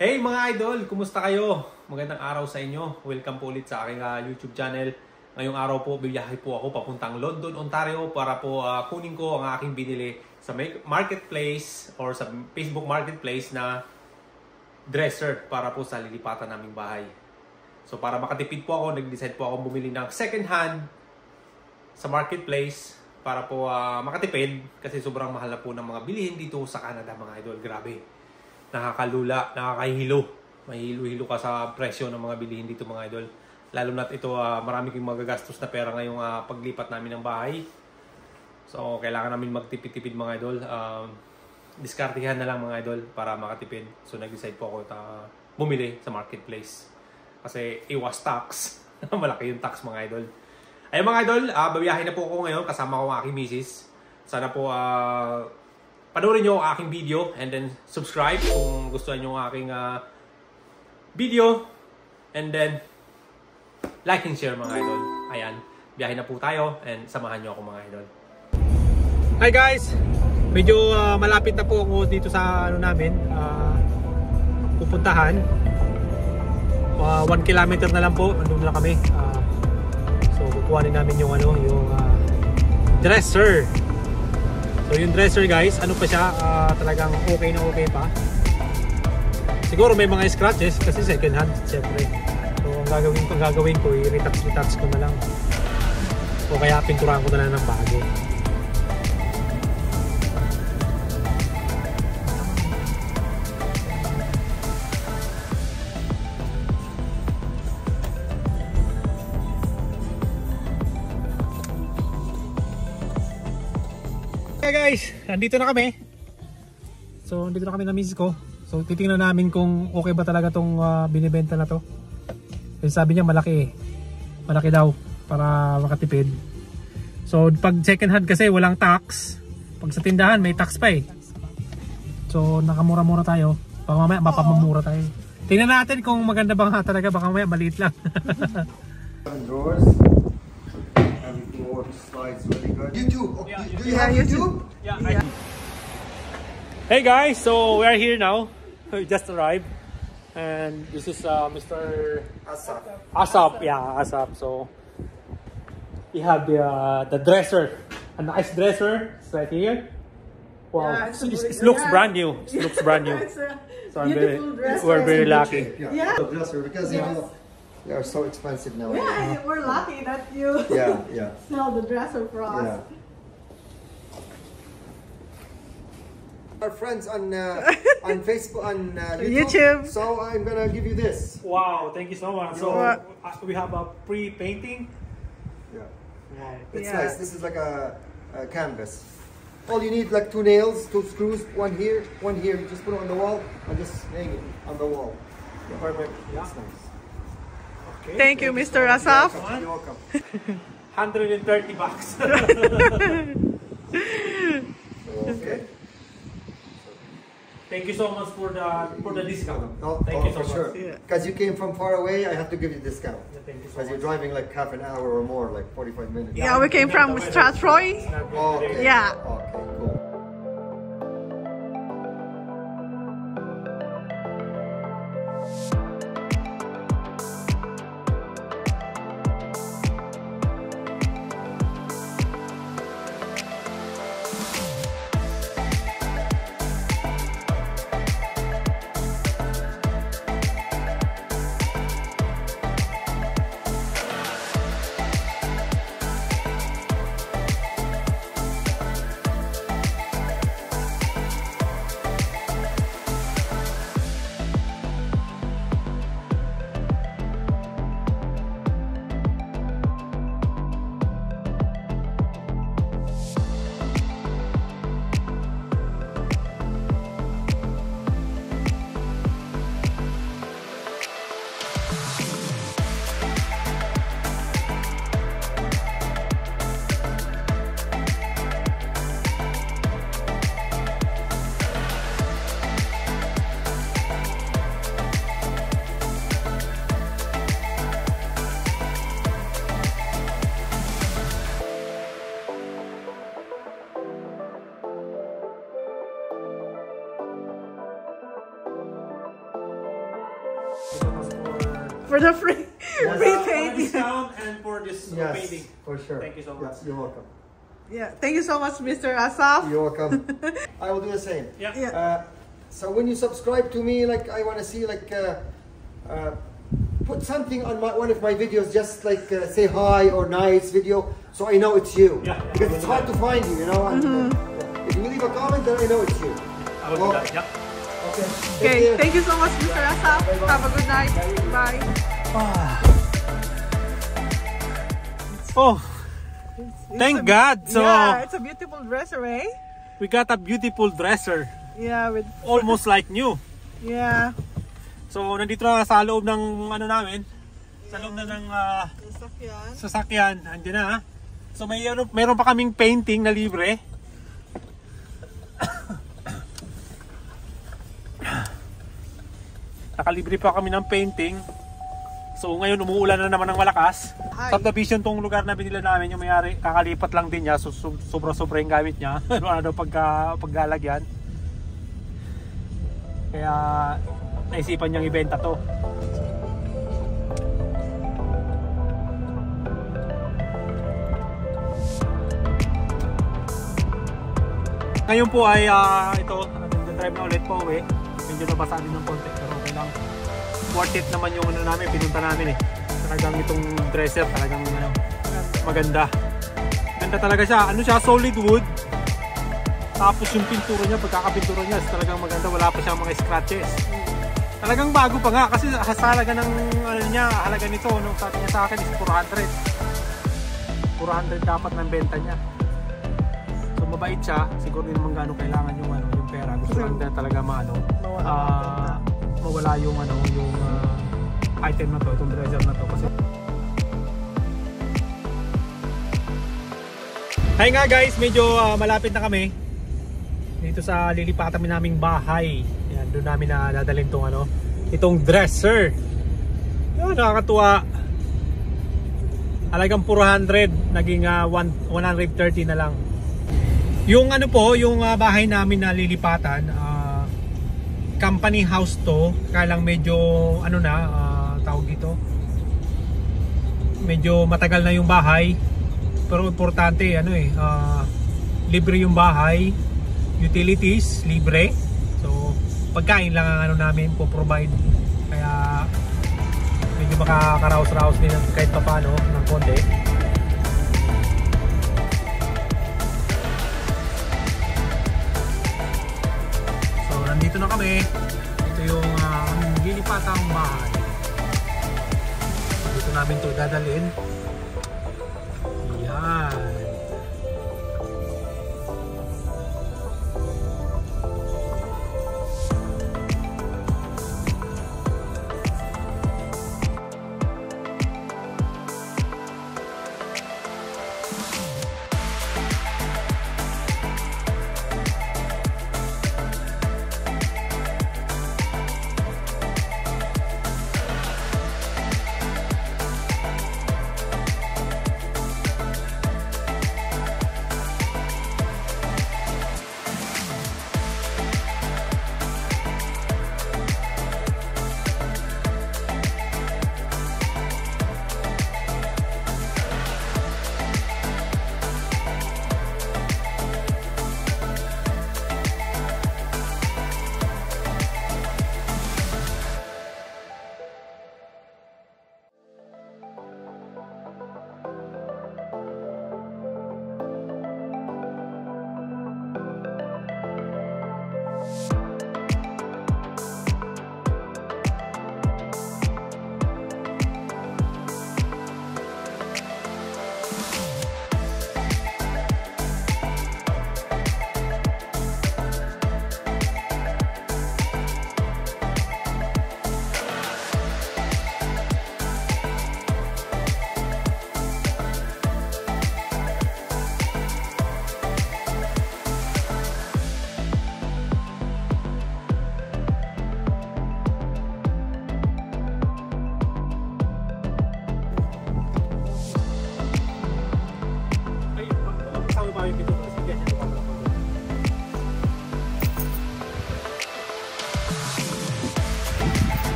Hey mga idol, kumusta kayo? Magandang araw sa inyo. Welcome po ulit sa aking YouTube channel. Ngayong araw po, biyahe po ako papuntang London, Ontario para po kunin ko ang aking binili sa marketplace or sa Facebook Marketplace na dresser para po sa lilipatan naming bahay. So para makatipid po ako, nag-decide po ako bumili ng second hand sa marketplace para po makatipid kasi sobrang mahal na po ng mga bilihin dito sa Canada mga idol. Grabe. Nakakalula, nakakahilo. Mahilo-hilo ka sa presyo ng mga bilihin dito mga idol. Lalo na't ito marami kong magagastos na pera ngayong paglipat namin ng bahay. So kailangan namin magtipid-tipid mga idol. Diskartihan na lang mga idol para makatipid. So nag-decide po ako bumili sa marketplace. Kasi iwas tax. Malaki yung tax mga idol. Ayun mga idol, babiyahin na po ako ngayon kasama ko ang aking misis. Sana po panoorin nyo ang aking video and then subscribe kung gusto nyo ang aking video. And then like and share mga idol. Ayan, biyahe na po tayo and samahan nyo ako mga idol. Hi guys! Medyo malapit na po ako dito sa namin pupuntahan. 1 kilometer na lang po, andun lang kami. So kukuhanin namin yung yung dresser. So yung dresser guys, ano pa siya, talagang okay na okay pa. Siguro may mga scratches kasi second hand siyempre. So ang gagawin ko, i-retouch ko na lang. O kaya pinturahan ko na lang ng bago. Okay guys, nandito na kami. So nandito na kami ng misis ko. So titingnan namin kung okay ba talaga tong binibenta na to. Kasi sabi niya malaki daw para makatipid. So pag second hand kasi walang tax. Pag sa tindahan may tax pa eh. So nakamura-mura tayo. Baka mamaya mapamamura tayo. Tingnan natin kung maganda ba nga talaga. Baka mamaya maliit lang. Drawers. Everything works, slides really good. YouTube. Yeah, do you have YouTube? Yeah. Hey guys, so we are here now. We just arrived, and this is Mr. Asaf. Asap. Yeah, Asap. So we have the dresser, a nice dresser. It's right here. Wow, Yeah, it looks brand new. It looks brand new. It's a So beautiful dresser. we're very lucky. Yeah. The dresser because you know they are so expensive now. Yeah, we're lucky that you Yeah. sell the dresser for us. Yeah. Our friends on Facebook, on YouTube. So I'm gonna give you this. Wow, thank you so much. So we have a pre-painting. Yeah. Wow. It's Yeah. nice. This is like a canvas. All you need like 2 nails, 2 screws, one here, one here. You just put it on the wall and just hang it on the wall. Perfect. That's nice. Okay. Thank you, Mr. Asaf. You're welcome. 130 bucks. Okay. Thank you so much for the discount. Thank you so for much. sure. Yeah. Because you came from far away, I have to give you a discount. Yeah, thank you so Because you're much. driving like half an hour or more, like 45 minutes. Yeah, we came from Strathroy. Okay. Yeah. Okay, cool. For the free Yes. free For the painting. discount and for this Yes, painting. for sure. Thank you so much. Yes, you're welcome. Yeah. Thank you so much, Mr. Asaf. You're welcome. I will do the same. Yeah. Yeah. So when you subscribe to me, like I want to see like put something on one of my videos, just like say hi or nice video, so I know it's you. Yeah. Because it's hard to find you, you know. And, if you leave a comment, then I know it's you. I will do that. Yeah. Okay. Okay. Thank you so much, Mr. Asaf. Have a good night. Bye. Oh, thank God. So Yeah, it's a beautiful dresser, eh? we got a beautiful dresser, Yeah, with almost like new. yeah. So nandito na sa loob ng ano namin, sa loob na ng Sasakyan. sasakyan. Andiyan na. So meron pa kaming painting na libre. Nakalibre pa kami ng painting. So ngayon umuulan na naman ng malakas. Hi. Subdivision tong lugar na binila namin, yung mayari kakalipat lang din niya. So sobra-sobra yung gamit niya. Wala daw paglalagyan. Kaya naisipan niyang ibenta to. Ngayon po ay ito, drive na ulit po uwi. Medyo nabasa din ng konti pero okay lang. Worth it naman yung ano namin, pinunta namin eh. Talagang itong dresser, talagang ano, maganda. Ganda talaga siya. Ano siya, solid wood. Tapos yung pintura niya, pagkakapintura niya, talagang maganda. Wala pa siyang mga scratches. Talagang bago pa nga kasi halaga ng ano niya, halaga nito, nung sabi niya sa akin is 400. 400 dapat ng benta niya. So mabait siya, siguro din naman gaano kailangan yung ano, yung pera. Gusto lang na talaga mawala yung ano, yung item na to, itong dresser na to kasi. Hi nga guys, medyo malapit na kami dito sa lilipatan naming bahay. Yan, doon namin na dadalhin tong ano, itong dresser. Yan, nakakatuwa. Halagang 400, naging 130 na lang. Yung ano po, yung bahay namin na lilipatan, company house to, kaya lang medyo ano na, tawag dito, medyo matagal na yung bahay, pero importante ano eh, libre yung bahay, utilities libre, so pagkain lang ang ano namin po provide, kaya medyo makakaraos-raos din kahit pa paano ng konti. So nandito na kami, ito yung lilipatang bahay, dito namin to dadalhin. Yan.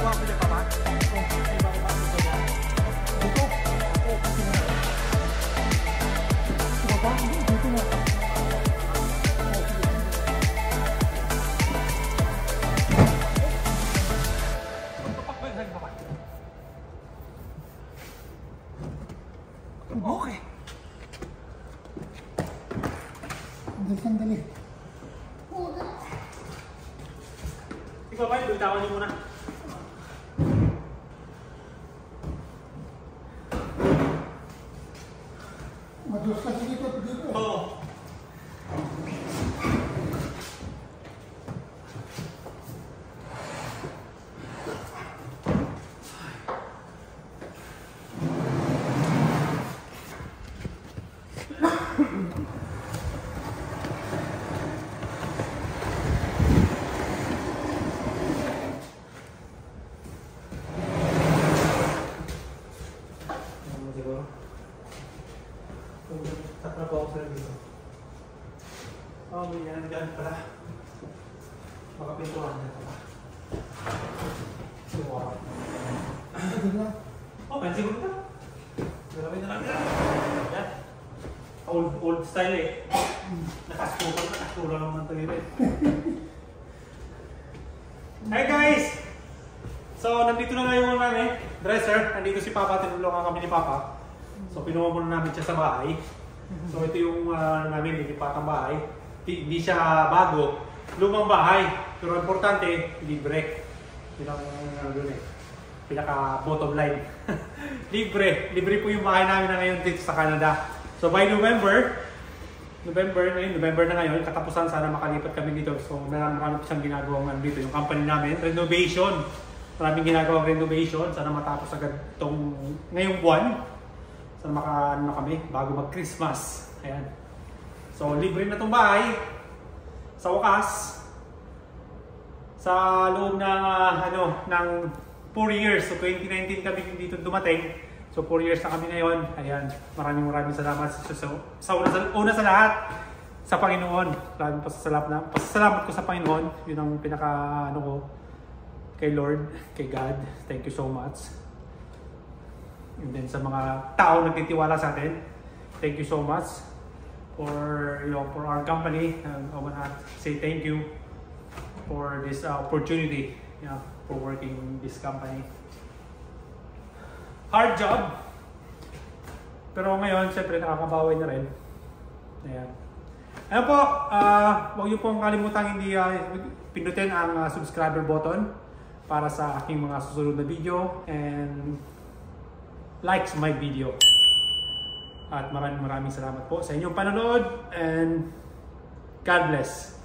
ba ako pinagpapa? Dito? Dito na. Okay. Sandali. Ikaw ba, bitawan niyo muna. Madulas kasi dito. Oo. Sakna po ako sa dito. Oh, may yan dyan pala. Baka pintuan na ito pa. Suwa. Oh, pansin ko ito. Galawin na lang yan. Yan. Old style eh. Nakastura lang ng tayo eh. Hi guys! So, nandito na nga yung namin. Dresser. Nandito si Papa. Tinulungan kami ni Papa. So, pinuha muna namin siya sa bahay. So, ito yung namin, nilipatang bahay. Hindi siya bago. Lumang bahay. Pero importante, libre. Yun ang doon eh. Pinaka bottom line. Libre. Libre po yung bahay namin na ngayon dito sa Canada. So, by November na ngayon, katapusan sana makalipat kami dito. So, marami siyang ginagawang dito. Yung company namin, renovation. Maraming ginagawang renovation. Sana matapos agad itong ngayong buwan. Sana makaano na kami bago mag-Christmas. Ayan. So, libre na itong bahay. Sa wakas, sa loob ng, ng 4 years. So, 2019 kami dito dumating. So, 4 years na kami ngayon. Ayan. Maraming salamat una sa lahat sa Panginoon. Maraming pasasalamat ko sa Panginoon. Yun ang pinaka, ko, kay Lord, kay God. Thank you so much. And then sa mga tao nagtitiwala sa atin, thank you so much for for our company. And I wanna say thank you for this opportunity, for working in this company. Hard job, pero ngayon siyempre nakakabawi na rin. Ayan. Ayan po, huwag niyo pong kalimutan hindi pindutin ang subscriber button para sa aking mga susunod na video, and likes my video. At maraming salamat po sa inyong panonood, and God bless.